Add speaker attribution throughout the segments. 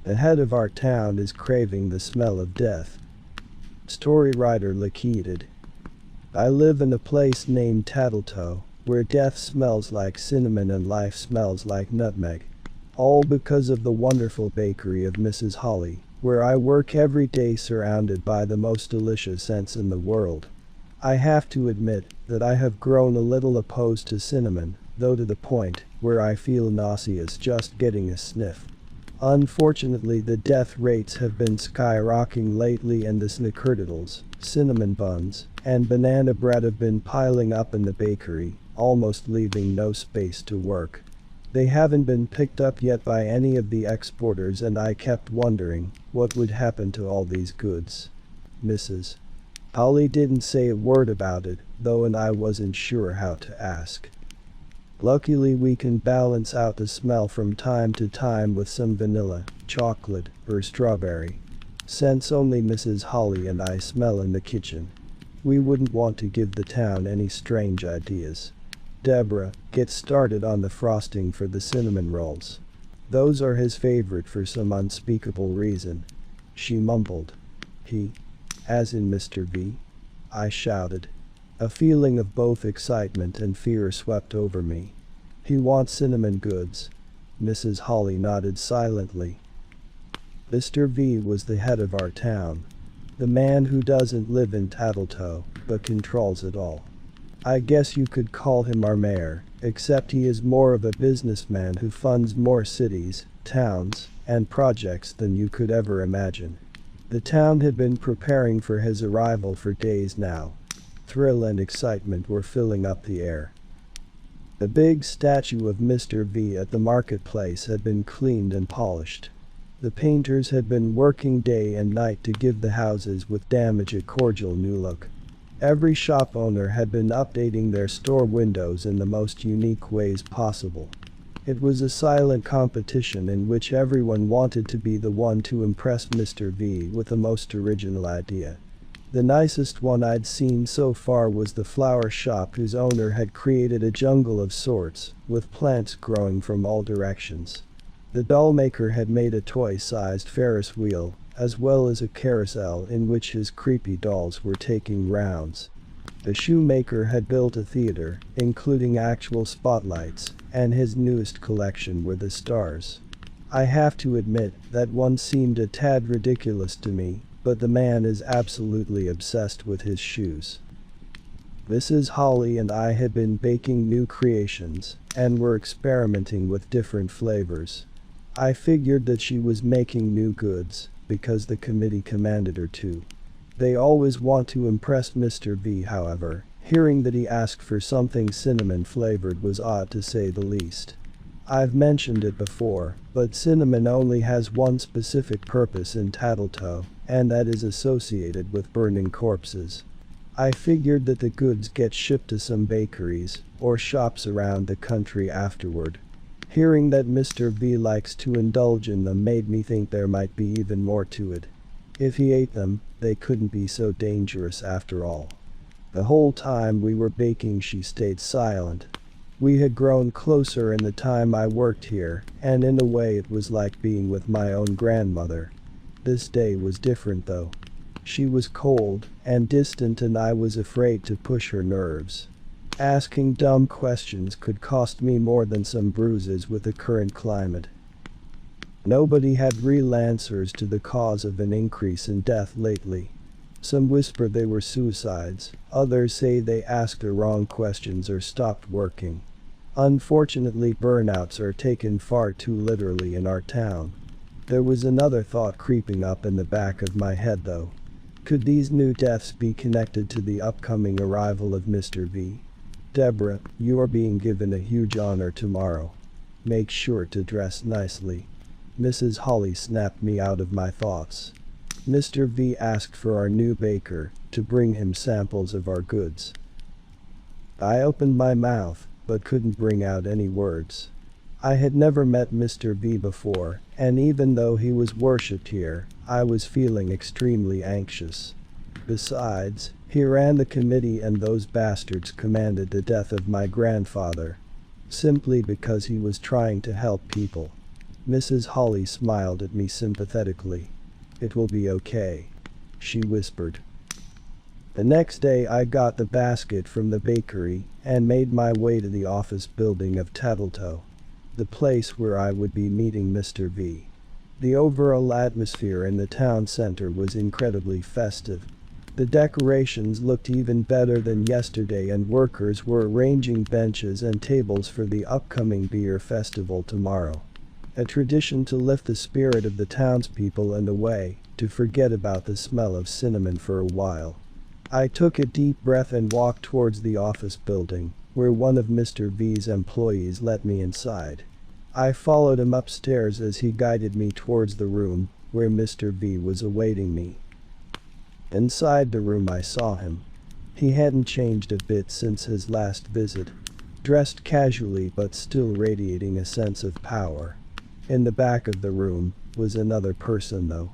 Speaker 1: The head of our town is craving the smell of death. Story writer located. I live in a place named Tattlettoe, where death smells like cinnamon and life smells like nutmeg. All because of the wonderful bakery of Mrs. Holly, where I work every day surrounded by the most delicious scents in the world. I have to admit that I have grown a little opposed to cinnamon, though to the point where I feel nauseous just getting a sniff. Unfortunately, the death rates have been skyrocketing lately, and the snickerdoodles, cinnamon buns, and banana bread have been piling up in the bakery, almost leaving no space to work. They haven't been picked up yet by any of the exporters, and I kept wondering what would happen to all these goods. Mrs. Holly didn't say a word about it, though, and I wasn't sure how to ask. Luckily, we can balance out the smell from time to time with some vanilla, chocolate, or strawberry scents only Mrs. Holly and I smell in the kitchen. We wouldn't want to give the town any strange ideas. Deborah, get started on the frosting for the cinnamon rolls. Those are his favorite for some unspeakable reason. She mumbled. He? As in Mr. V? I shouted. A feeling of both excitement and fear swept over me. He wants cinnamon goods. Mrs. Holly nodded silently. Mr. V was the head of our town. The man who doesn't live in Tattlettoe, but controls it all. I guess you could call him our mayor, except he is more of a businessman who funds more cities, towns, and projects than you could ever imagine. The town had been preparing for his arrival for days now. Thrill and excitement were filling up the air. The big statue of Mr. V at the marketplace had been cleaned and polished. The painters had been working day and night to give the houses with damage a cordial new look. Every shop owner had been updating their store windows in the most unique ways possible. It was a silent competition in which everyone wanted to be the one to impress Mr. V with the most original idea. The nicest one I'd seen so far was the flower shop, whose owner had created a jungle of sorts, with plants growing from all directions. The doll maker had made a toy-sized Ferris wheel, as well as a carousel in which his creepy dolls were taking rounds. The shoemaker had built a theater, including actual spotlights, and his newest collection were the stars. I have to admit that one seemed a tad ridiculous to me, but the man is absolutely obsessed with his shoes. Mrs. Holly and I had been baking new creations, and were experimenting with different flavors. I figured that she was making new goods, because the committee commanded her to. They always want to impress Mr. V, however. Hearing that he asked for something cinnamon flavored was odd, to say the least. I've mentioned it before, but cinnamon only has one specific purpose in Tattlettoe, and that is associated with burning corpses. I figured that the goods get shipped to some bakeries or shops around the country afterward. Hearing that Mr. V likes to indulge in them made me think there might be even more to it. If he ate them, they couldn't be so dangerous after all. The whole time we were baking, she stayed silent. We had grown closer in the time I worked here, and in a way it was like being with my own grandmother. This day was different though. She was cold and distant, and I was afraid to push her nerves. Asking dumb questions could cost me more than some bruises with the current climate. Nobody had real answers to the cause of an increase in death lately. Some whisper they were suicides, others say they asked the wrong questions or stopped working. Unfortunately, burnouts are taken far too literally in our town. There was another thought creeping up in the back of my head though. Could these new deaths be connected to the upcoming arrival of Mr. V? Deborah, you are being given a huge honor tomorrow. Make sure to dress nicely. Mrs. Holly snapped me out of my thoughts. Mr. V asked for our new baker to bring him samples of our goods. I opened my mouth, but couldn't bring out any words. I had never met Mr. V before, and even though he was worshipped here, I was feeling extremely anxious. Besides, he ran the committee, and those bastards commanded the death of my grandfather, simply because he was trying to help people. Mrs. Holly smiled at me sympathetically. "It will be okay," she whispered. The next day I got the basket from the bakery and made my way to the office building of Tattletale, the place where I would be meeting Mr. V. The overall atmosphere in the town center was incredibly festive. The decorations looked even better than yesterday, and workers were arranging benches and tables for the upcoming beer festival tomorrow. A tradition to lift the spirit of the townspeople and a way to forget about the smell of cinnamon for a while. I took a deep breath and walked towards the office building, where one of Mr. V's employees let me inside. I followed him upstairs as he guided me towards the room where Mr. V was awaiting me. Inside the room I saw him. He hadn't changed a bit since his last visit, dressed casually but still radiating a sense of power. In the back of the room was another person though.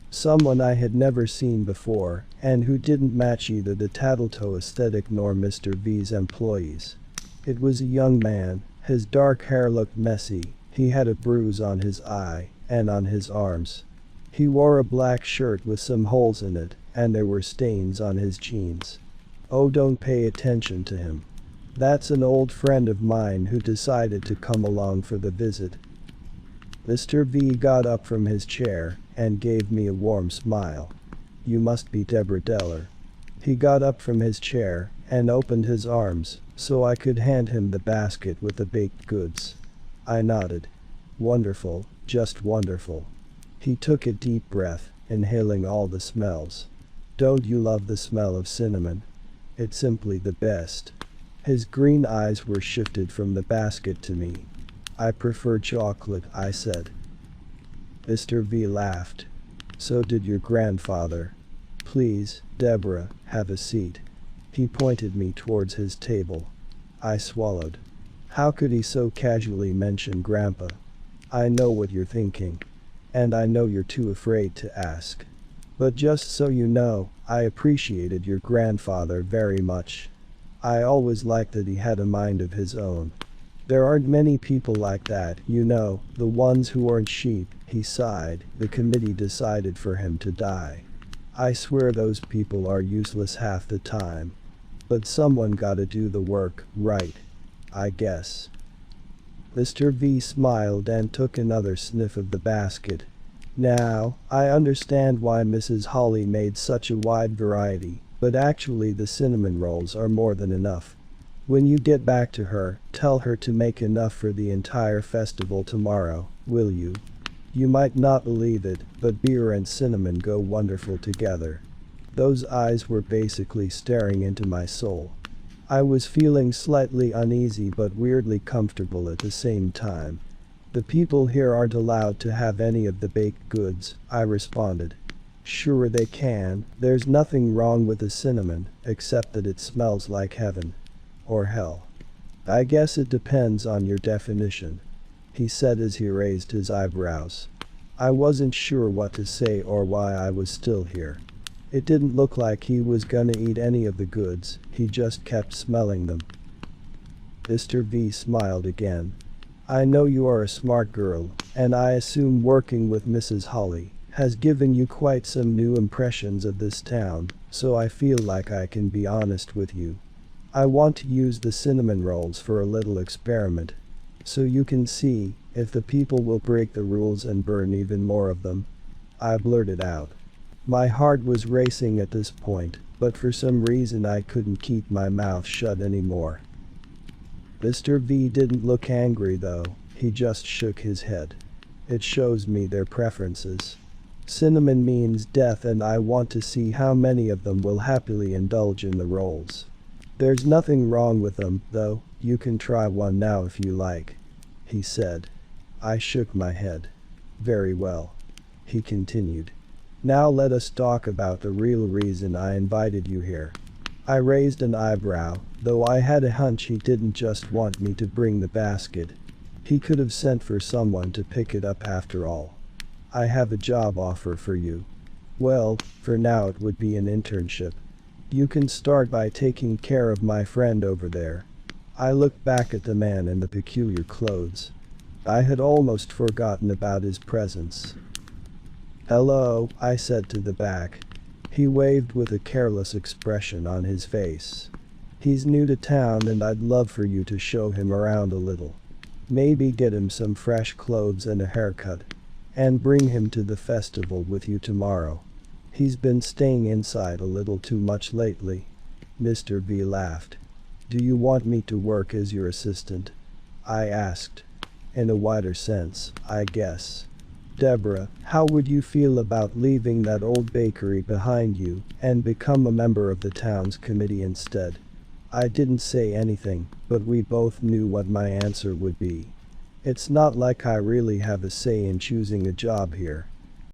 Speaker 1: Someone I had never seen before, and who didn't match either the Tattletale aesthetic nor Mr. V's employees. It was a young man. His dark hair looked messy, he had a bruise on his eye and on his arms. He wore a black shirt with some holes in it, and there were stains on his jeans. Oh, don't pay attention to him. That's an old friend of mine who decided to come along for the visit. Mr. V got up from his chair and gave me a warm smile. "You must be Deborah Deller." He got up from his chair and opened his arms so I could hand him the basket with the baked goods. I nodded. "Wonderful, just wonderful." He took a deep breath, inhaling all the smells. "Don't you love the smell of cinnamon? It's simply the best." His green eyes were shifted from the basket to me. "I prefer chocolate," I said. Mr. V laughed. "So did your grandfather. Please, Deborah, have a seat." He pointed me towards his table. I swallowed. How could he so casually mention Grandpa? "I know what you're thinking. And I know you're too afraid to ask. But just so you know, I appreciated your grandfather very much. I always liked that he had a mind of his own. There aren't many people like that, you know, the ones who aren't sheep." He sighed. "The committee decided for him to die. I swear those people are useless half the time. But someone gotta do the work, right? I guess." Mr. V smiled and took another sniff of the basket. "Now, I understand why Mrs. Holly made such a wide variety, but actually the cinnamon rolls are more than enough. When you get back to her, tell her to make enough for the entire festival tomorrow, will you? You might not believe it, but beer and cinnamon go wonderful together." Those eyes were basically staring into my soul. I was feeling slightly uneasy but weirdly comfortable at the same time. "The people here aren't allowed to have any of the baked goods," I responded. "Sure they can, there's nothing wrong with the cinnamon, except that it smells like heaven. Or hell. I guess it depends on your definition," he said as he raised his eyebrows. I wasn't sure what to say or why I was still here. It didn't look like he was gonna eat any of the goods, he just kept smelling them. Mr. V smiled again. "I know you are a smart girl, and I assume working with Mrs. Holly has given you quite some new impressions of this town, so I feel like I can be honest with you. I want to use the cinnamon rolls for a little experiment, so you can see if the people will break the rules and burn even more of them." I blurted out. My heart was racing at this point, but for some reason I couldn't keep my mouth shut anymore. Mr. V didn't look angry though, he just shook his head. "It shows me their preferences. Cinnamon means death, and I want to see how many of them will happily indulge in the rolls. There's nothing wrong with them, though, you can try one now if you like," he said. I shook my head. "Very well," he continued. "Now let us talk about the real reason I invited you here." I raised an eyebrow, though I had a hunch he didn't just want me to bring the basket. He could have sent for someone to pick it up after all. "I have a job offer for you. Well, for now it would be an internship. You can start by taking care of my friend over there." I looked back at the man in the peculiar clothes. I had almost forgotten about his presence. "Hello," I said to the back. He waved with a careless expression on his face. "He's new to town and I'd love for you to show him around a little. Maybe get him some fresh clothes and a haircut. And bring him to the festival with you tomorrow. He's been staying inside a little too much lately." Mr. B laughed. "Do you want me to work as your assistant?" I asked. "In a wider sense, I guess. Deborah, how would you feel about leaving that old bakery behind you and become a member of the town's committee instead?" I didn't say anything, but we both knew what my answer would be. It's not like I really have a say in choosing a job here.